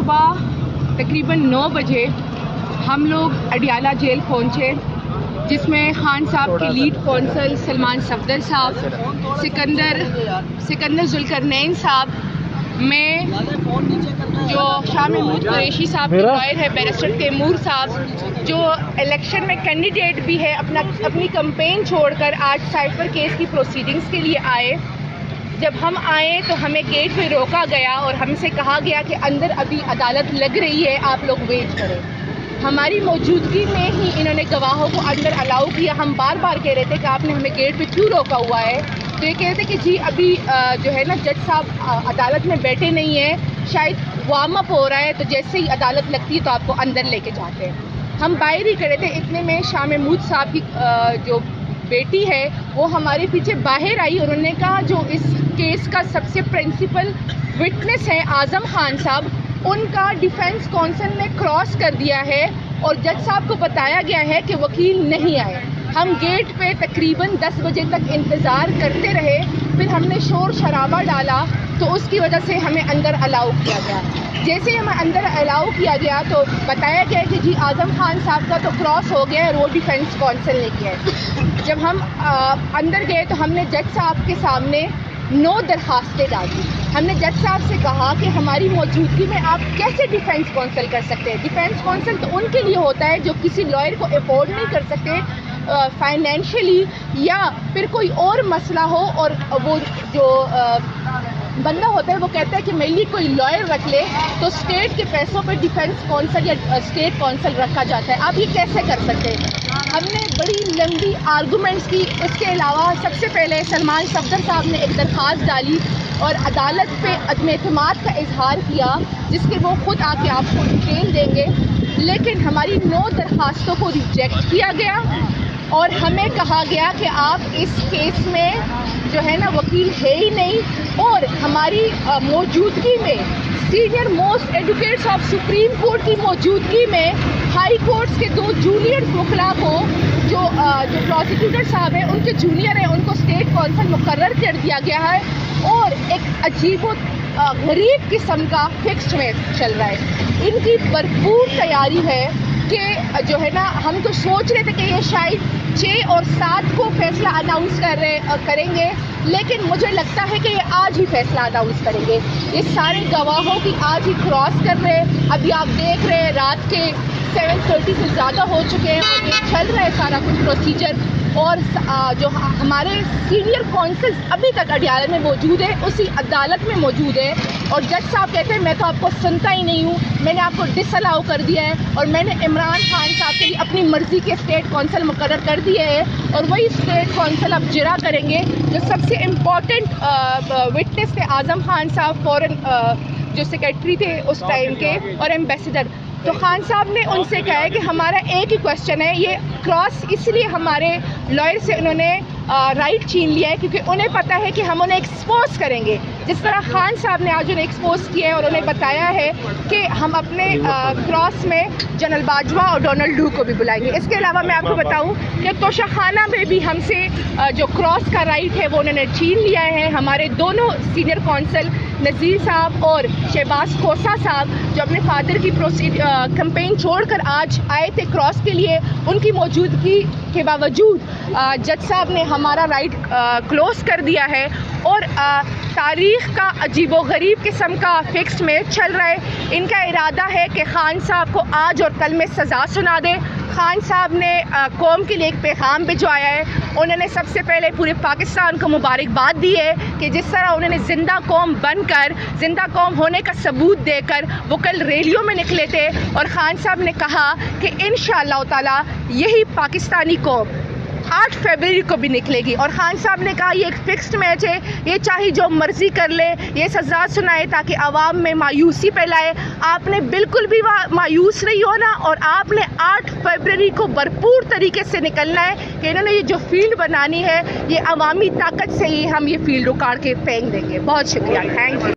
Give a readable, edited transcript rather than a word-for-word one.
صبح تقریباً 9 بجے ہم لوگ اڈیالہ جیل پہنچے، جس میں خان صاحب کے لیڈ کونسل سلمان صفدر صاحب، سکندر ذوالقرنین صاحب، میں جو شاہ محمود قریشی صاحب کے لائر ہے بیرسٹر تیمور صاحب، جو الیکشن میں کینڈیڈیٹ بھی ہے، اپنی کمپین چھوڑ کر آج سائفر کیس کی پروسیڈنگز کے لیے آئے۔ جب ہم آئے تو ہمیں گیٹ پہ روکا گیا اور ہم سے کہا گیا کہ اندر ابھی عدالت لگ رہی ہے، آپ لوگ ویٹ کریں۔ ہماری موجودگی میں ہی انہوں نے گواہوں کو اندر الاؤ کیا۔ ہم بار بار کہہ رہے تھے کہ آپ نے ہمیں گیٹ پہ کیوں روکا ہوا ہے؟ تو یہ کہتے کہ جی ابھی جو ہے نا جج صاحب عدالت میں بیٹھے نہیں ہیں، شاید وارم اپ ہو رہا ہے، تو جیسے ہی عدالت لگتی ہے تو آپ کو اندر لے کے جاتے ہیں۔ ہم باہر ہی کھڑے تھے، اتنے میں شاہ محمود صاحب کی جو بیٹی ہے وہ ہمارے پیچھے باہر آئی اور انہوں نے کہا جو اس کیس کا سب سے پرنسپل وٹنس ہے اعظم خان صاحب، ان کا ڈیفینس کونسل نے کراس کر دیا ہے اور جج صاحب کو بتایا گیا ہے کہ وکیل نہیں آئے۔ ہم گیٹ پہ تقریباً 10 بجے تک انتظار کرتے رہے، پھر ہم نے شور شرابہ ڈالا تو اس کی وجہ سے ہمیں اندر الاؤ کیا گیا۔ جیسے ہمیں اندر الاؤ کیا گیا تو بتایا گیا کہ جی اعظم خان صاحب کا تو کراس ہو گیا ہے، وہ ڈیفینس کونسل نے کیا ہے۔ جب ہم اندر گئے تو ہم نے جج صاحب کے سامنے 9 درخواستیں ڈالی۔ ہم نے جج صاحب سے کہا کہ ہماری موجودگی میں آپ کیسے ڈیفینس کونسل کر سکتے ہیں؟ ڈیفینس کونسل تو ان کے لیے ہوتا ہے جو کسی لائر کو افورڈ نہیں کر سکتے فائنینشلی، یا پھر کوئی اور مسئلہ ہو اور وہ جو بندہ ہوتا ہے وہ کہتا ہے کہ میرے لیے کوئی لائر رکھ لے، تو اسٹیٹ کے پیسوں پہ ڈیفینس کونسل یا اسٹیٹ کونسل رکھا جاتا ہے۔ آپ یہ کیسے کر سکتے ہیں؟ ہم نے بڑی لمبی آرگومنٹس کی۔ اس کے علاوہ سب سے پہلے سلمان صفدر صاحب نے ایک درخواست ڈالی اور عدالت پہ عدم اعتماد کا اظہار کیا، جس کے وہ خود آ کے آپ کو ڈیٹیل دیں گے، لیکن ہماری 9 درخواستوں کو ریجیکٹ کیا گیا اور ہمیں کہا گیا کہ آپ اس کیس میں جو ہے نا وکیل ہے ہی نہیں، اور ہماری موجودگی میں senior most advocates of supreme court کی موجودگی میں ہائی کورٹس کے 2 جونیئر وکلاء کو جو پروسیکیوٹر صاحب ہیں ان کے جونیئر ہیں، ان کو اسٹیٹ کونسل مقرر کر دیا گیا ہے، اور ایک عجیب و غریب قسم کا فکسڈ میں چل رہا ہے۔ ان کی بھرپور تیاری ہے کہ جو ہے نا ہم تو سوچ رہے تھے کہ یہ شاید 6 اور 7 کو فیصلہ اناؤنس کریں گے، لیکن مجھے لگتا ہے کہ یہ آج ہی فیصلہ اناؤنس کریں گے۔ یہ سارے گواہوں کی آج ہی کراس کر رہے ہیں۔ ابھی آپ دیکھ رہے ہیں رات کے 7:30 سے زیادہ ہو چکے ہیں اور یہ چل رہا ہے سارا کچھ پروسیجر، اور جو ہمارے سینئر کونسل ابھی تک اڈیالہ میں موجود ہے، اسی عدالت میں موجود ہے، اور جج صاحب کہتے ہیں میں تو آپ کو سنتا ہی نہیں ہوں، میں نے آپ کو ڈس الاؤ کر دیا ہے، اور میں نے عمران خان صاحب کے لیے اپنی مرضی کے اسٹیٹ کونسل مقرر کر دیے ہیں، اور وہی اسٹیٹ کونسل اب جرا کریں گے۔ جو سب سے امپورٹنٹ وٹنس تھے اعظم خان صاحب، فورن جو سیکرٹری تھے اس ٹائم کے، اور ایمبیسڈر، تو خان صاحب نے ان سے کہا ہے کہ ہمارا ایک ہی کوشچن ہے، یہ کراس اس لیے ہمارے لائر سے انہوں نے رائٹ چھین لیا ہے کیونکہ انہیں پتہ ہے کہ ہم انہیں ایکسپوز کریں گے، جس طرح خان صاحب نے آج انہیں ایکسپوز کیا ہے اور انہیں بتایا ہے کہ ہم اپنے کراس میں جنرل باجوہ اور ڈونلڈ ڈو کو بھی بلائیں گے۔ اس کے علاوہ میں آپ کو بتاؤں کہ توشہ خانہ میں بھی ہم سے جو کراس کا رائٹ ہے وہ انہوں نے چھین لیا ہے۔ ہمارے دونوں سینئر کونسل نذیر صاحب اور شہباز کھوسہ صاحب جو اپنے فادر کی کمپین چھوڑ کر آج آئے تھے کراس کے لیے، ان کی موجودگی کے باوجود جج صاحب نے ہمارا رائٹ کلوز کر دیا ہے، اور تاریخ کا عجیب و غریب قسم کا فکس میں چل رہا ہے۔ ان کا ارادہ ہے کہ خان صاحب کو آج اور کل میں سزا سنا دے۔ خان صاحب نے قوم کے لیے ایک پیغام بھجوایا ہے۔ انہوں نے سب سے پہلے پورے پاکستان کو مبارکباد دی ہے کہ جس طرح انہوں نے زندہ قوم بن کر، زندہ قوم ہونے کا ثبوت دے کر وہ کل ریلیوں میں نکلے تھے، اور خان صاحب نے کہا کہ انشاءاللہ تعالی یہی پاکستانی قوم 8 فروری کو بھی نکلے گی، اور خان صاحب نے کہا یہ ایک فکسڈ میچ ہے، یہ چاہے جو مرضی کر لے، یہ سزا سنائے تاکہ عوام میں مایوسی پھیلائے۔ آپ نے بالکل بھی مایوس نہیں ہونا، اور آپ نے 8 فروری کو بھرپور طریقے سے نکلنا ہے کہ انہوں نے یہ جو فیلڈ بنانی ہے، یہ عوامی طاقت سے ہی ہم یہ فیلڈ اکاڑ کے پھینک دیں گے۔ بہت شکریہ، تھینک یو۔